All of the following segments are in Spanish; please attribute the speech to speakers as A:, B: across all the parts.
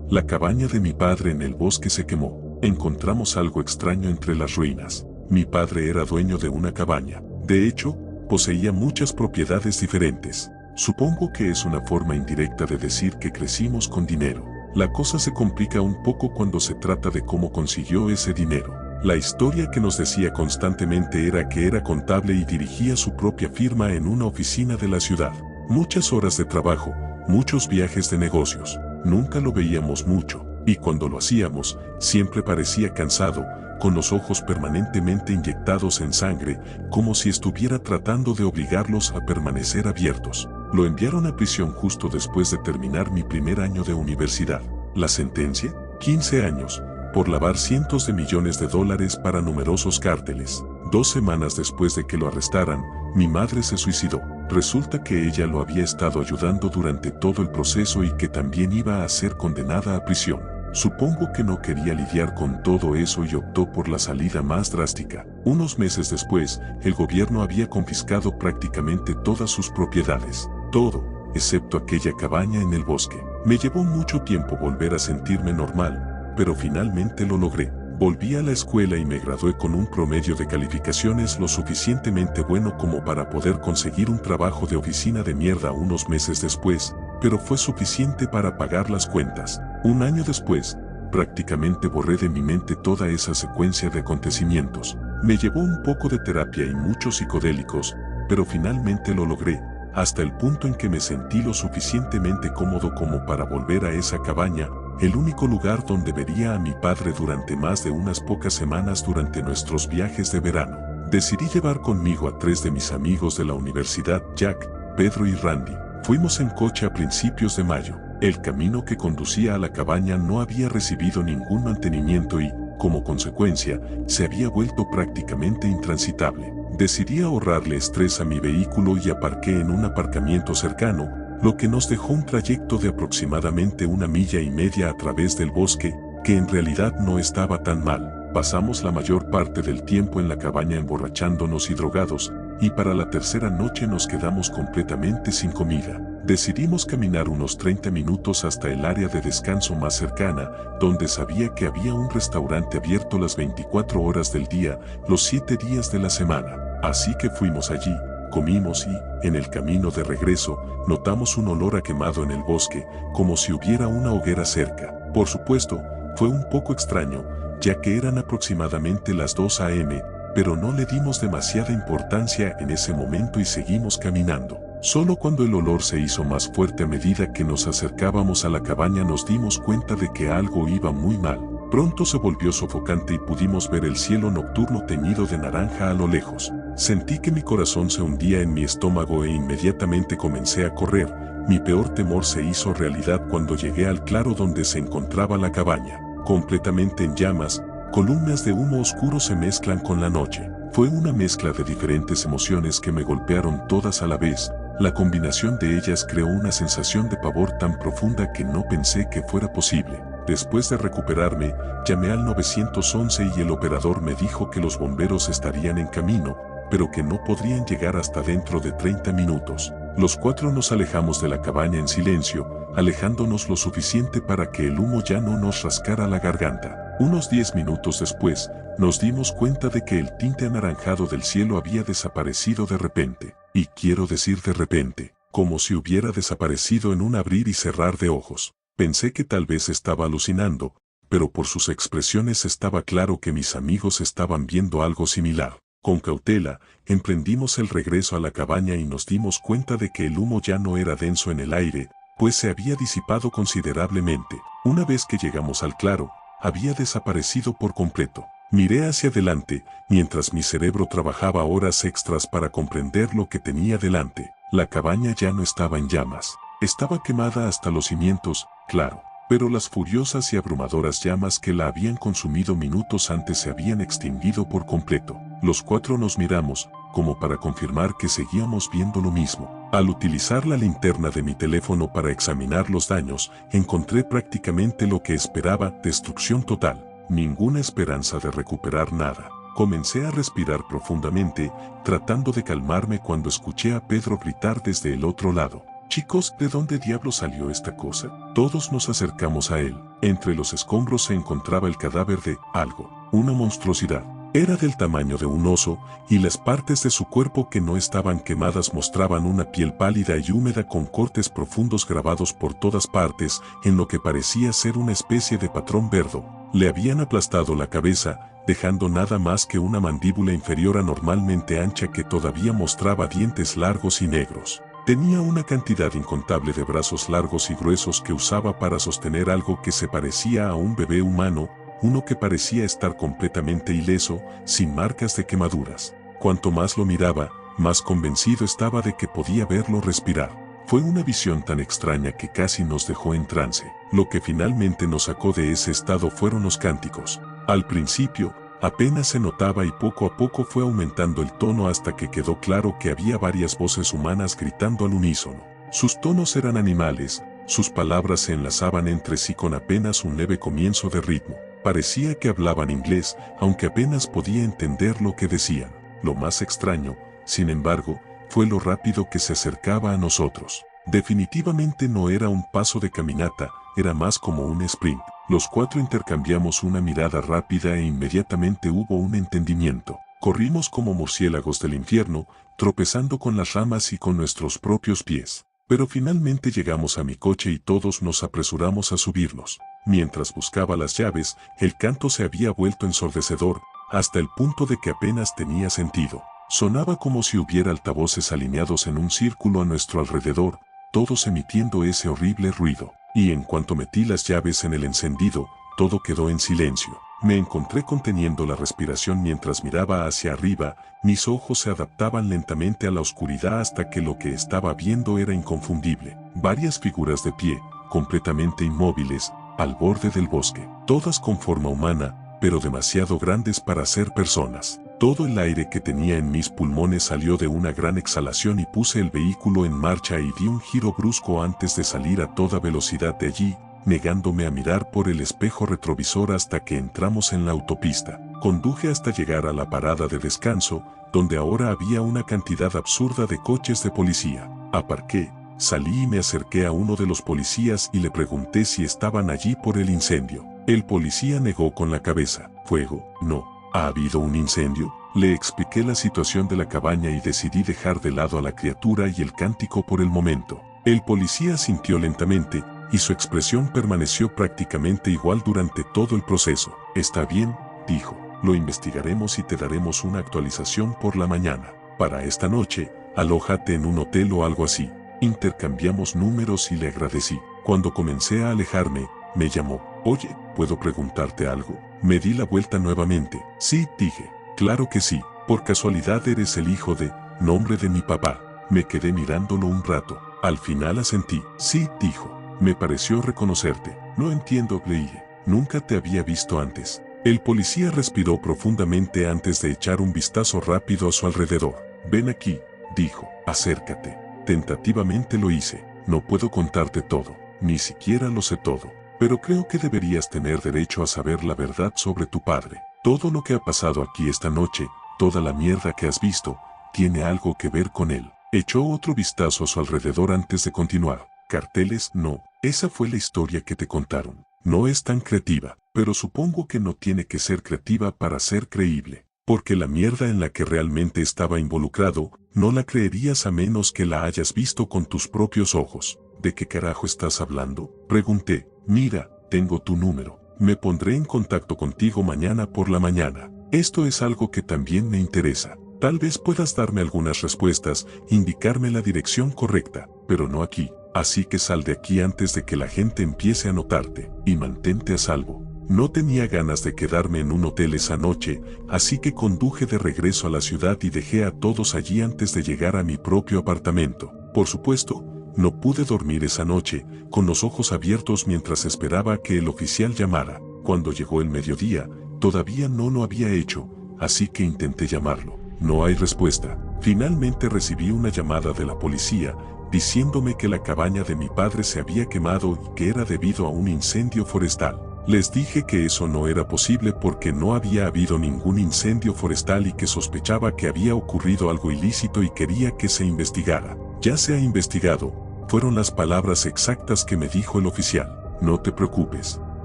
A: La cabaña de mi padre en el bosque se quemó. Encontramos algo extraño entre las ruinas. Mi padre era dueño de una cabaña. De hecho, poseía muchas propiedades diferentes. Supongo que es una forma indirecta de decir que crecimos con dinero. La cosa se complica un poco cuando se trata de cómo consiguió ese dinero. La historia que nos decía constantemente era que era contable y dirigía su propia firma en una oficina de la ciudad. Muchas horas de trabajo, muchos viajes de negocios. Nunca lo veíamos mucho, y cuando lo hacíamos, siempre parecía cansado, con los ojos permanentemente inyectados en sangre, como si estuviera tratando de obligarlos a permanecer abiertos. Lo enviaron a prisión justo después de terminar mi primer año de universidad. ¿La sentencia? 15 años, por lavar cientos de millones de dólares para numerosos cárteles. 2 semanas después de que lo arrestaran, mi madre se suicidó. Resulta que ella lo había estado ayudando durante todo el proceso y que también iba a ser condenada a prisión. Supongo que no quería lidiar con todo eso y optó por la salida más drástica. Unos meses después, el gobierno había confiscado prácticamente todas sus propiedades. Todo, excepto aquella cabaña en el bosque. Me llevó mucho tiempo volver a sentirme normal, pero finalmente lo logré. Volví a la escuela y me gradué con un promedio de calificaciones lo suficientemente bueno como para poder conseguir un trabajo de oficina de mierda unos meses después, pero fue suficiente para pagar las cuentas. Un año después, prácticamente borré de mi mente toda esa secuencia de acontecimientos. Me llevó un poco de terapia y muchos psicodélicos, pero finalmente lo logré, hasta el punto en que me sentí lo suficientemente cómodo como para volver a esa cabaña, el único lugar donde vería a mi padre durante más de unas pocas semanas durante nuestros viajes de verano. Decidí llevar conmigo a 3 de mis amigos de la universidad, Jack, Pedro y Randy. Fuimos en coche a principios de mayo. El camino que conducía a la cabaña no había recibido ningún mantenimiento y, como consecuencia, se había vuelto prácticamente intransitable. Decidí ahorrarle estrés a mi vehículo y aparqué en un aparcamiento cercano, lo que nos dejó un trayecto de aproximadamente 1,5 millas a través del bosque, que en realidad no estaba tan mal. Pasamos la mayor parte del tiempo en la cabaña emborrachándonos y drogados, y para la tercera noche nos quedamos completamente sin comida. Decidimos caminar unos 30 minutos hasta el área de descanso más cercana, donde sabía que había un restaurante abierto las 24 horas del día, los 7 días de la semana. Así que fuimos allí. Comimos y, en el camino de regreso, notamos un olor a quemado en el bosque, como si hubiera una hoguera cerca. Por supuesto, fue un poco extraño, ya que eran aproximadamente las 2 a.m., pero no le dimos demasiada importancia en ese momento y seguimos caminando. Solo cuando el olor se hizo más fuerte a medida que nos acercábamos a la cabaña nos dimos cuenta de que algo iba muy mal. Pronto se volvió sofocante y pudimos ver el cielo nocturno teñido de naranja a lo lejos. Sentí que mi corazón se hundía en mi estómago e inmediatamente comencé a correr. Mi peor temor se hizo realidad cuando llegué al claro donde se encontraba la cabaña. Completamente en llamas, columnas de humo oscuro se mezclan con la noche. Fue una mezcla de diferentes emociones que me golpearon todas a la vez. La combinación de ellas creó una sensación de pavor tan profunda que no pensé que fuera posible. Después de recuperarme, llamé al 911 y el operador me dijo que los bomberos estarían en camino, pero que no podrían llegar hasta dentro de 30 minutos. Los 4 nos alejamos de la cabaña en silencio, alejándonos lo suficiente para que el humo ya no nos rascara la garganta. Unos 10 minutos después, nos dimos cuenta de que el tinte anaranjado del cielo había desaparecido de repente. Y quiero decir de repente, como si hubiera desaparecido en un abrir y cerrar de ojos. Pensé que tal vez estaba alucinando, pero por sus expresiones estaba claro que mis amigos estaban viendo algo similar. Con cautela, emprendimos el regreso a la cabaña y nos dimos cuenta de que el humo ya no era denso en el aire, pues se había disipado considerablemente. Una vez que llegamos al claro, había desaparecido por completo. Miré hacia adelante, mientras mi cerebro trabajaba horas extras para comprender lo que tenía delante. La cabaña ya no estaba en llamas. Estaba quemada hasta los cimientos, claro, pero las furiosas y abrumadoras llamas que la habían consumido minutos antes se habían extinguido por completo. Los 4 nos miramos, como para confirmar que seguíamos viendo lo mismo. Al utilizar la linterna de mi teléfono para examinar los daños, encontré prácticamente lo que esperaba: destrucción total. Ninguna esperanza de recuperar nada. Comencé a respirar profundamente, tratando de calmarme cuando escuché a Pedro gritar desde el otro lado. Chicos, ¿de dónde diablos salió esta cosa? Todos nos acercamos a él. Entre los escombros se encontraba el cadáver de algo, una monstruosidad. Era del tamaño de un oso, y las partes de su cuerpo que no estaban quemadas mostraban una piel pálida y húmeda con cortes profundos grabados por todas partes, en lo que parecía ser una especie de patrón verdo. Le habían aplastado la cabeza, dejando nada más que una mandíbula inferior anormalmente ancha que todavía mostraba dientes largos y negros. Tenía una cantidad incontable de brazos largos y gruesos que usaba para sostener algo que se parecía a un bebé humano, uno que parecía estar completamente ileso, sin marcas de quemaduras. Cuanto más lo miraba, más convencido estaba de que podía verlo respirar. Fue una visión tan extraña que casi nos dejó en trance. Lo que finalmente nos sacó de ese estado fueron los cánticos. Al principio, apenas se notaba y poco a poco fue aumentando el tono hasta que quedó claro que había varias voces humanas gritando al unísono. Sus tonos eran animales, sus palabras se enlazaban entre sí con apenas un leve comienzo de ritmo. Parecía que hablaban inglés, aunque apenas podía entender lo que decían. Lo más extraño, sin embargo, fue lo rápido que se acercaba a nosotros. Definitivamente no era un paso de caminata, era más como un sprint. Los cuatro intercambiamos una mirada rápida e inmediatamente hubo un entendimiento. Corrimos como murciélagos del infierno, tropezando con las ramas y con nuestros propios pies. Pero finalmente llegamos a mi coche y todos nos apresuramos a subirnos. Mientras buscaba las llaves, el canto se había vuelto ensordecedor, hasta el punto de que apenas tenía sentido. Sonaba como si hubiera altavoces alineados en un círculo a nuestro alrededor, todos emitiendo ese horrible ruido. Y en cuanto metí las llaves en el encendido, todo quedó en silencio. Me encontré conteniendo la respiración mientras miraba hacia arriba, mis ojos se adaptaban lentamente a la oscuridad hasta que lo que estaba viendo era inconfundible. Varias figuras de pie, completamente inmóviles, al borde del bosque, todas con forma humana, pero demasiado grandes para ser personas. Todo el aire que tenía en mis pulmones salió de una gran exhalación y puse el vehículo en marcha y di un giro brusco antes de salir a toda velocidad de allí, negándome a mirar por el espejo retrovisor hasta que entramos en la autopista. Conduje hasta llegar a la parada de descanso, donde ahora había una cantidad absurda de coches de policía. Aparqué, salí y me acerqué a uno de los policías y le pregunté si estaban allí por el incendio. El policía negó con la cabeza. ¿Fuego? No. ¿Ha habido un incendio? Le expliqué la situación de la cabaña y decidí dejar de lado a la criatura y el cántico por el momento. El policía asintió lentamente, y su expresión permaneció prácticamente igual durante todo el proceso. Está bien, dijo, lo investigaremos y te daremos una actualización por la mañana. Para esta noche, alójate en un hotel o algo así. Intercambiamos números y le agradecí. Cuando comencé a alejarme, me llamó. Oye, ¿puedo preguntarte algo? Me di la vuelta nuevamente. Sí, dije. Claro que sí. Por casualidad eres el hijo de, nombre de mi papá. Me quedé mirándolo un rato. Al final asentí. Sí, dijo. Me pareció reconocerte. No entiendo, le dije. Nunca te había visto antes. El policía respiró profundamente antes de echar un vistazo rápido a su alrededor. Ven aquí, dijo. Acércate. Tentativamente lo hice. No puedo contarte todo. Ni siquiera lo sé todo. Pero creo que deberías tener derecho a saber la verdad sobre tu padre. Todo lo que ha pasado aquí esta noche, toda la mierda que has visto, tiene algo que ver con él. Echó otro vistazo a su alrededor antes de continuar. Carteles, no. Esa fue la historia que te contaron. No es tan creativa, pero supongo que no tiene que ser creativa para ser creíble. Porque la mierda en la que realmente estaba involucrado, no la creerías a menos que la hayas visto con tus propios ojos. ¿De qué carajo estás hablando? Pregunté. Mira, tengo tu número. Me pondré en contacto contigo mañana por la mañana. Esto es algo que también me interesa. Tal vez puedas darme algunas respuestas, indicarme la dirección correcta, pero no aquí. Así que sal de aquí antes de que la gente empiece a notarte, y mantente a salvo. No tenía ganas de quedarme en un hotel esa noche, así que conduje de regreso a la ciudad y dejé a todos allí antes de llegar a mi propio apartamento. Por supuesto, no pude dormir esa noche, con los ojos abiertos mientras esperaba que el oficial llamara. Cuando llegó el mediodía, todavía no lo había hecho, así que intenté llamarlo. No hay respuesta. Finalmente recibí una llamada de la policía, diciéndome que la cabaña de mi padre se había quemado y que era debido a un incendio forestal. Les dije que eso no era posible porque no había habido ningún incendio forestal y que sospechaba que había ocurrido algo ilícito y quería que se investigara. Ya se ha investigado, fueron las palabras exactas que me dijo el oficial. No te preocupes,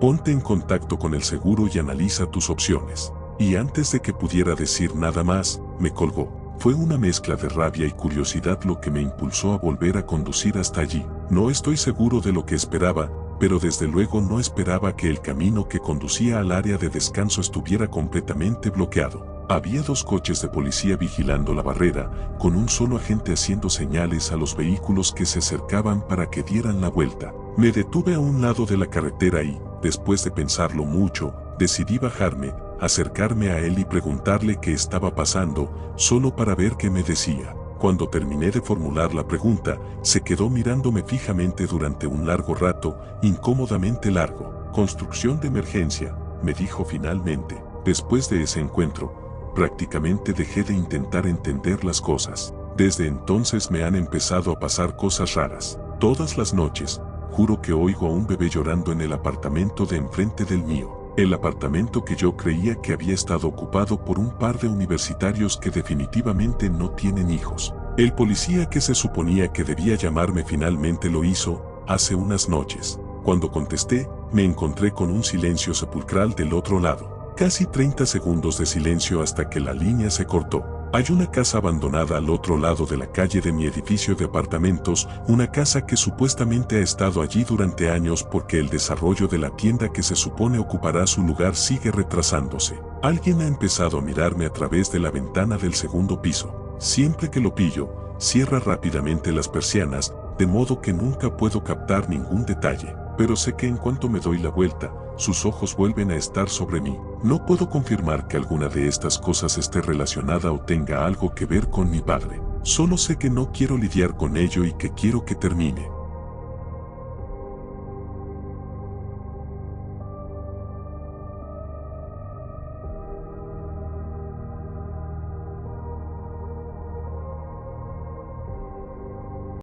A: ponte en contacto con el seguro y analiza tus opciones. Y antes de que pudiera decir nada más, me colgó. Fue una mezcla de rabia y curiosidad lo que me impulsó a volver a conducir hasta allí. No estoy seguro de lo que esperaba, pero desde luego no esperaba que el camino que conducía al área de descanso estuviera completamente bloqueado. Había 2 coches de policía vigilando la barrera, con un solo agente haciendo señales a los vehículos que se acercaban para que dieran la vuelta. Me detuve a un lado de la carretera y, después de pensarlo mucho, decidí bajarme, acercarme a él y preguntarle qué estaba pasando, solo para ver qué me decía. Cuando terminé de formular la pregunta, se quedó mirándome fijamente durante un largo rato, incómodamente largo. Construcción de emergencia, me dijo finalmente. Después de ese encuentro, prácticamente dejé de intentar entender las cosas. Desde entonces me han empezado a pasar cosas raras. Todas las noches, juro que oigo a un bebé llorando en el apartamento de enfrente del mío. El apartamento que yo creía que había estado ocupado por un par de universitarios que definitivamente no tienen hijos. El policía que se suponía que debía llamarme finalmente lo hizo, hace unas noches. Cuando contesté, me encontré con un silencio sepulcral del otro lado. Casi 30 segundos de silencio hasta que la línea se cortó. Hay una casa abandonada al otro lado de la calle de mi edificio de apartamentos, una casa que supuestamente ha estado allí durante años porque el desarrollo de la tienda que se supone ocupará su lugar sigue retrasándose. Alguien ha empezado a mirarme a través de la ventana del segundo piso. Siempre que lo pillo, cierra rápidamente las persianas, de modo que nunca puedo captar ningún detalle. Pero sé que en cuanto me doy la vuelta, sus ojos vuelven a estar sobre mí. No puedo confirmar que alguna de estas cosas esté relacionada o tenga algo que ver con mi padre. Solo sé que no quiero lidiar con ello y que quiero que termine.